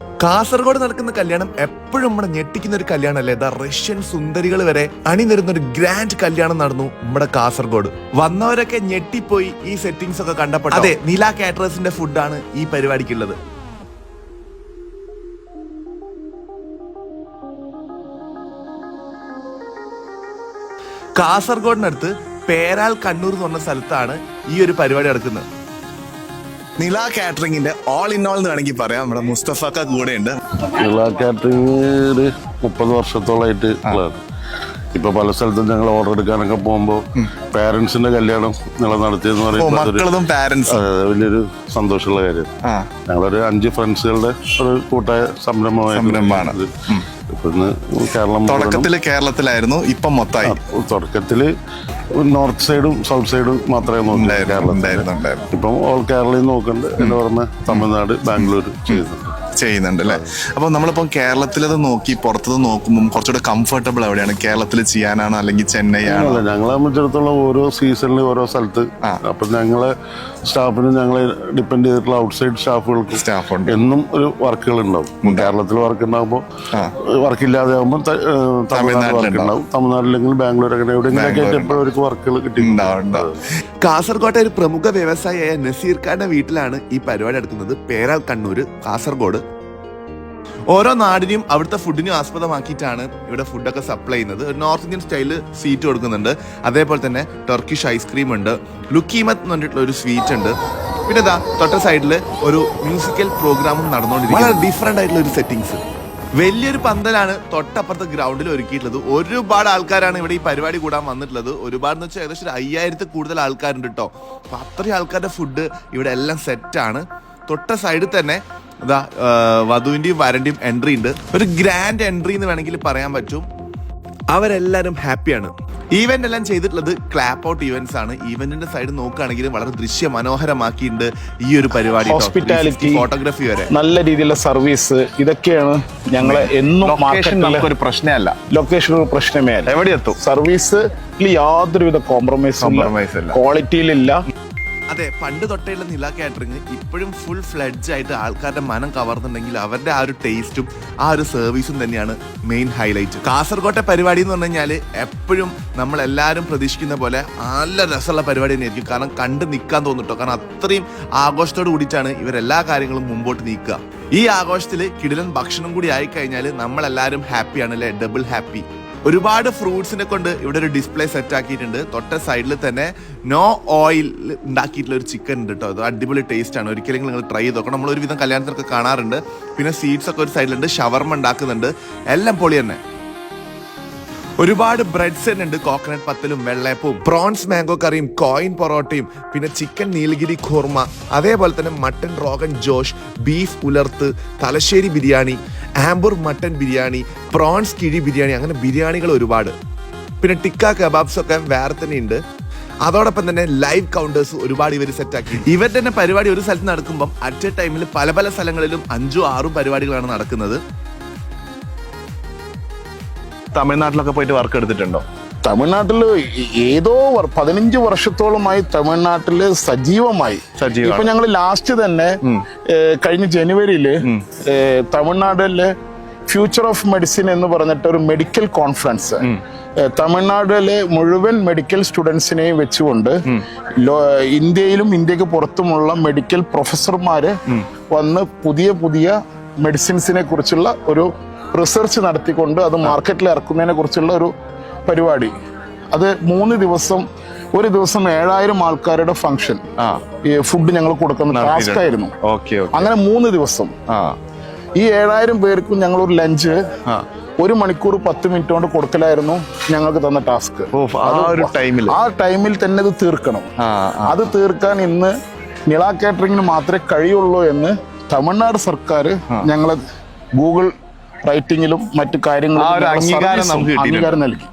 കാസർഗോഡ് നടക്കുന്ന കല്യാണം എപ്പോഴും നമ്മളെ ഞെട്ടിക്കുന്ന ഒരു കല്യാണമല്ലേ? റഷ്യൻ സുന്ദരികൾ വരെ അണിനിരുന്ന ഒരു ഗ്രാൻഡ് കല്യാണം നടന്നു നമ്മുടെ കാസർഗോഡ്. വന്നവരൊക്കെ ഞെട്ടിപ്പോയി ഈ സെറ്റിംഗ്സ് ഒക്കെ കണ്ടപ്പോൾ. അതെ, നില കാറ്ററേഴ്സിന്റെ ഫുഡാണ് ഈ പരിപാടിക്കുള്ളത്. കാസർഗോഡിനടുത്ത് പേരാൽ കണ്ണൂർ എന്ന് പറഞ്ഞ സ്ഥലത്താണ് ഈ ഒരു പരിപാടി നടക്കുന്നത്. നില കാറ്ററിംഗിന്റെ ഓൾ ഇൻ ഓൾ എന്ന് വേണമെങ്കിൽ പറയാം. നമ്മുടെ മുസ്തഫക്ക കൂടെ ഉണ്ട്. നില കാറ്ററിംഗ് ഒരു 30 വർഷത്തോളായിട്ട് ഇപ്പൊ പല സ്ഥലത്തും ഞങ്ങൾ ഓർഡർ എടുക്കാനൊക്കെ പോകുമ്പോ പാരന്റ്സിന്റെ കല്യാണം നില നടത്തിയെന്ന് പറയുമ്പോൾ വലിയൊരു സന്തോഷമുള്ള കാര്യം. ഞങ്ങളൊരു 5 ഫ്രണ്ട്സുകളുടെ ഒരു കൂട്ടായ സംരംഭമാണ്. കേരളത്തിലായിരുന്നു, ഇപ്പം മൊത്തമായി. തുടക്കത്തില് നോർത്ത് സൈഡും സൗത്ത് സൈഡും മാത്രമേ നോക്കുന്നുണ്ടായിരുന്നു. ഇപ്പം ഓൾ കേരളയിൽ നോക്കുന്നുണ്ട്. എന്റെ പുറമെ തമിഴ്നാട്, ബാംഗ്ലൂർ ചെയ്യുന്നുണ്ട് അല്ലേ? അപ്പൊ നമ്മളിപ്പം കേരളത്തിലത് നോക്കി പുറത്തുനിന്ന് നോക്കുമ്പോൾ കുറച്ചുകൂടെ കംഫർട്ടബിൾ എവിടെയാണ്? കേരളത്തിൽ ചെയ്യാനാണോ അല്ലെങ്കിൽ ചെന്നൈ ആണോ? ഞങ്ങളെ സംബന്ധിച്ചിടത്തോളം ഓരോ സീസണിൽ ഓരോ സ്ഥലത്ത്. അപ്പൊ ഞങ്ങളെ സ്റ്റാഫിന് ഞങ്ങളെ ഡിപ്പെൻഡ് ചെയ്തിട്ടുള്ള ഔട്ട്സൈഡ് സ്റ്റാഫുണ്ട്. എന്നും ഒരു വർക്കുകൾ ഉണ്ടാവും. കേരളത്തിൽ വർക്ക് ഉണ്ടാകുമ്പോൾ വർക്കില്ലാതെ ആകുമ്പോൾ തമിഴ്നാട് വർക്ക് ഉണ്ടാവും. തമിഴ്നാട്ടിലെങ്കിൽ ബാംഗ്ലൂർ, അങ്ങനെ എവിടെയെങ്കിലൊക്കെ എപ്പോഴും ഒരു വർക്കുകൾ കിട്ടിയിട്ടുണ്ടാവും. കാസർഗോട്ടെ ഒരു പ്രമുഖ വ്യവസായിയായ നസീർ ഖാന്റെ വീട്ടിലാണ് ഈ പരിപാടി നടക്കുന്നത്. പേരാൽ കണ്ണൂര്, കാസർഗോഡ്. ഓരോ നാടിനെയും അവിടുത്തെ ഫുഡിനും ആസ്പദമാക്കിയിട്ടാണ് ഇവിടെ ഫുഡൊക്കെ സപ്ലൈ ചെയ്യുന്നത്. ഒരു നോർത്ത് ഇന്ത്യൻ സ്റ്റൈലിൽ സ്വീറ്റ് കൊടുക്കുന്നുണ്ട്. അതേപോലെ തന്നെ ടർക്കിഷ് ഐസ്ക്രീം ഉണ്ട്. ലുക്കീമത്ത് എന്ന് പറഞ്ഞിട്ടുള്ള ഒരു സ്വീറ്റ് ഉണ്ട്. പിന്നെ തൊട്ട സൈഡിൽ ഒരു മ്യൂസിക്കൽ പ്രോഗ്രാമും നടന്നുകൊണ്ടിരിക്കുന്നത്. വളരെ ഡിഫറെന്റ് ആയിട്ടുള്ള ഒരു സെറ്റിംഗ്സ്. വലിയൊരു പന്തലാണ് തൊട്ടപ്പുറത്തെ ഗ്രൗണ്ടിൽ ഒരുക്കിയിട്ടുള്ളത്. ഒരുപാട് ആൾക്കാരാണ് ഇവിടെ ഈ പരിപാടി കൂടാൻ വന്നിട്ടുള്ളത്. ഒരുപാടെന്ന് വെച്ചാൽ ഏകദേശം 5000 കൂടുതൽ ആൾക്കാരുണ്ട് കേട്ടോ. അപ്പൊ അത്രയും ആൾക്കാരുടെ ഫുഡ് ഇവിടെ എല്ലാം സെറ്റാണ്. തൊട്ട സൈഡിൽ തന്നെ വധുവിന്റെയും വരന്റെയും എൻട്രി ഉണ്ട്. ഒരു ഗ്രാൻഡ് എൻട്രി എന്ന് വേണമെങ്കിൽ പറയാൻ പറ്റും. അവരെല്ലാരും ഹാപ്പിയാണ്. ഈവന്റ് എല്ലാം ചെയ്തിട്ടുള്ളത് ക്ലാപ്പ് ഔട്ട് ഈവന്റ്സ് ആണ്. ഈവന്റിന്റെ സൈഡ് നോക്കുകയാണെങ്കിൽ വളരെ ദൃശ്യ മനോഹരമാക്കിയിട്ടുണ്ട് ഈ ഒരു പരിപാടി. ഹോസ്പിറ്റാലിറ്റി, ഫോട്ടോഗ്രാഫി വരെ നല്ല രീതിയിലുള്ള സർവീസ്, ഇതൊക്കെയാണ് ഞങ്ങളെ എന്നും ഒരു പ്രശ്നമല്ല. ലൊക്കേഷൻ ഒരു പ്രശ്നമേ അല്ല. എവിടെ എത്തും സർവീസ് യാതൊരുവിധ കോംപ്രമൈസും ക്വാളിറ്റിയിലില്ല. അതെ, പണ്ട് തൊട്ടേയുള്ള നില കാറ്ററിംഗ് ഇപ്പോഴും ഫുൾ ഫ്ലെഡ്ജ് ആയിട്ട് ആൾക്കാരുടെ മനം കവർന്നുണ്ടെങ്കിൽ അവരുടെ ആ ഒരു ടേസ്റ്റും ആ ഒരു സർവീസും തന്നെയാണ് മെയിൻ ഹൈലൈറ്റ്. കാസർഗോട്ടെ പരിപാടി എന്ന് പറഞ്ഞു കഴിഞ്ഞാൽ എപ്പോഴും നമ്മളെല്ലാവരും പ്രതീക്ഷിക്കുന്ന പോലെ നല്ല രസമുള്ള പരിപാടി തന്നെയായിരിക്കും. കാരണം കണ്ട് നിൽക്കാൻ തോന്നിട്ടോ. കാരണം അത്രയും ആഘോഷത്തോട് കൂടിയിട്ടാണ് ഇവരെല്ലാ കാര്യങ്ങളും മുമ്പോട്ട് നീക്കുക. ഈ ആഘോഷത്തിൽ കിടിലൻ ഭക്ഷണം കൂടി ആയിക്കഴിഞ്ഞാൽ നമ്മളെല്ലാവരും ഹാപ്പിയാണ് അല്ലേ? Double happy. ഒരുപാട് ഫ്രൂട്ട്സിനെ കൊണ്ട് ഇവിടെ ഒരു ഡിസ്പ്ലേ സെറ്റ് ആക്കിയിട്ടുണ്ട്. തൊട്ട സൈഡിൽ തന്നെ നോ ഓയിൽ ഉണ്ടാക്കിയിട്ടുള്ള ഒരു ചിക്കൻ ഉണ്ട് കേട്ടോ. അത് അടിപൊളി ടേസ്റ്റ് ആണ്. ഒരിക്കലും നിങ്ങൾ ട്രൈ ചെയ്ത് നോക്കണം. നമ്മൾ ഒരുവിധം കല്യാണത്തിനൊക്കെ കാണാറുണ്ട്. പിന്നെ സ്വീറ്റ്സ് ഒക്കെ ഒരു സൈഡിലുണ്ട്. ഷവർമ ഉണ്ടാക്കുന്നുണ്ട്. എല്ലാം പൊളി തന്നെ. ഒരുപാട് ബ്രെഡ്സ് തന്നെ ഉണ്ട്. കോക്കനട്ട് പത്തലും വെള്ളയപ്പവും പ്രോൺസ് മാംഗോ കറിയും കോയിൻ പൊറോട്ടയും പിന്നെ ചിക്കൻ നീലഗിരി ഖോർമ, അതേപോലെ തന്നെ മട്ടൻ റോഗൻ ജോഷ്, ബീഫ് ഉലർത്ത്, തലശ്ശേരി ബിരിയാണി, ആംബൂർ മട്ടൻ ബിരിയാണി, പ്രോൺസ് കിഴി ബിരിയാണി, അങ്ങനെ ബിരിയാണികൾ ഒരുപാട്. പിന്നെ ടിക്ക കബാബ്സ് ഒക്കെ വേറെ തന്നെ ഉണ്ട്. അതോടൊപ്പം തന്നെ ലൈവ് കൗണ്ടേഴ്സ് ഒരുപാട് ഇവർ സെറ്റാക്കി. ഇവരുടെ തന്നെ പരിപാടി ഒരു സ്ഥലത്ത് നടക്കുമ്പം അറ്റ് എ ടൈമിൽ പല പല സ്ഥലങ്ങളിലും 5-6 പരിപാടികളാണ് നടക്കുന്നത്. തമിഴ്നാട്ടിലൊക്കെ പോയിട്ട് വർക്ക് എടുത്തിട്ടുണ്ടോ? തമിഴ്നാട്ടിൽ ഏതോ 15 വർഷത്തോളമായി തമിഴ്നാട്ടില് സജീവമായി. ഇപ്പൊ ഞങ്ങൾ ലാസ്റ്റ് തന്നെ കഴിഞ്ഞ ജനുവരിയില് തമിഴ്നാട്ടിലെ ഫ്യൂച്ചർ ഓഫ് മെഡിസിൻ എന്ന് പറഞ്ഞിട്ട് ഒരു മെഡിക്കൽ കോൺഫറൻസ് തമിഴ്നാട്ടിലെ മുഴുവൻ മെഡിക്കൽ സ്റ്റുഡൻസിനെയും വെച്ചുകൊണ്ട് ഇന്ത്യയിലും ഇന്ത്യക്ക് പുറത്തുമുള്ള മെഡിക്കൽ പ്രൊഫസർമാര് വന്ന് പുതിയ പുതിയ മെഡിസിൻസിനെ കുറിച്ചുള്ള ഒരു റിസർച്ച് നടത്തിക്കൊണ്ട് അത് മാർക്കറ്റിൽ ഇറക്കുന്നതിനെ കുറിച്ചുള്ള ഒരു പരിപാടി. അത് 3 ദിവസം, ഒരു ദിവസം 7000 ആൾക്കാരുടെ ഫംഗ്ഷൻ, ഈ ഫുഡ് ഞങ്ങൾ കൊടുക്കുന്ന ടാസ്ക് ആയിരുന്നു. അങ്ങനെ 3 ദിവസം ഈ 7000 പേർക്കും ഞങ്ങൾ ഒരു ലഞ്ച് 1 മണിക്കൂർ 10 മിനിറ്റ് കൊണ്ട് കൊടുക്കലായിരുന്നു ഞങ്ങൾക്ക് തന്ന ടാസ്ക്. ആ ടൈമിൽ തന്നെ ഇത് തീർക്കണം. അത് തീർക്കാൻ ഇന്ന് നില കാറ്ററിംഗിന് മാത്രമേ കഴിയുള്ളൂ എന്ന് തമിഴ്നാട് സർക്കാർ ഞങ്ങളെ ഗൂഗിൾ റൈറ്റിംഗിലും മറ്റു കാര്യങ്ങളും അംഗീകാരം നൽകി.